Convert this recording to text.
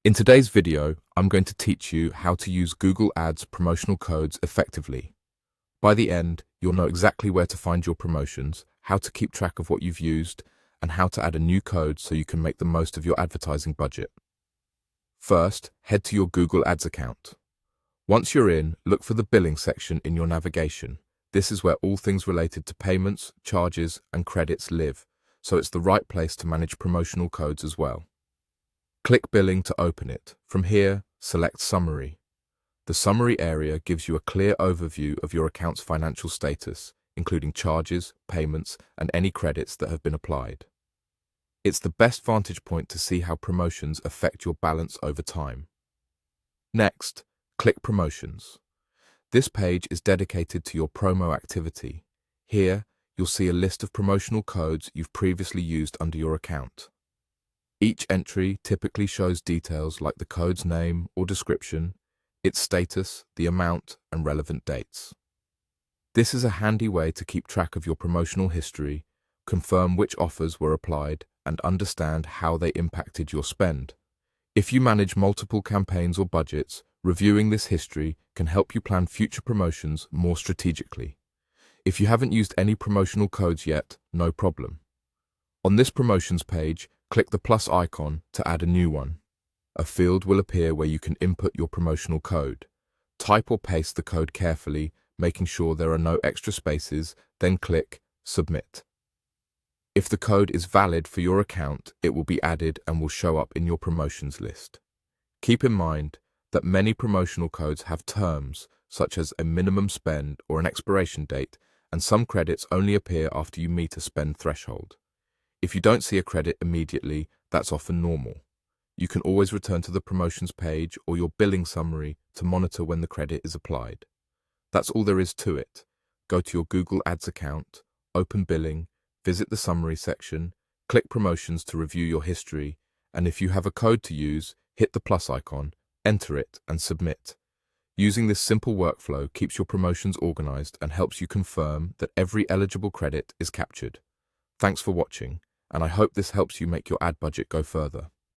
In today's video, I'm going to teach you how to use Google Ads promotional codes effectively. By the end, you'll know exactly where to find your promotions, how to keep track of what you've used, and how to add a new code so you can make the most of your advertising budget. First, head to your Google Ads account. Once you're in, look for the billing section in your navigation. This is where all things related to payments, charges, and credits live, so it's the right place to manage promotional codes as well. Click Billing to open it. From here, select Summary. The Summary area gives you a clear overview of your account's financial status, including charges, payments, and any credits that have been applied. It's the best vantage point to see how promotions affect your balance over time. Next, click Promotions. This page is dedicated to your promo activity. Here, you'll see a list of promotional codes you've previously used under your account. Each entry typically shows details like the code's name or description, its status, the amount, and relevant dates. This is a handy way to keep track of your promotional history, confirm which offers were applied, and understand how they impacted your spend. If you manage multiple campaigns or budgets, reviewing this history can help you plan future promotions more strategically. If you haven't used any promotional codes yet, no problem. On this promotions page, click the plus icon to add a new one. A field will appear where you can input your promotional code. Type or paste the code carefully, making sure there are no extra spaces, then click Submit. If the code is valid for your account, it will be added and will show up in your promotions list. Keep in mind that many promotional codes have terms, such as a minimum spend or an expiration date, and some credits only appear after you meet a spend threshold. If you don't see a credit immediately, that's often normal. You can always return to the promotions page or your billing summary to monitor when the credit is applied. That's all there is to it. Go to your Google Ads account, open billing, visit the summary section, click promotions to review your history, and if you have a code to use, hit the plus icon, enter it, and submit. Using this simple workflow keeps your promotions organized and helps you confirm that every eligible credit is captured. Thanks for watching, and I hope this helps you make your ad budget go further.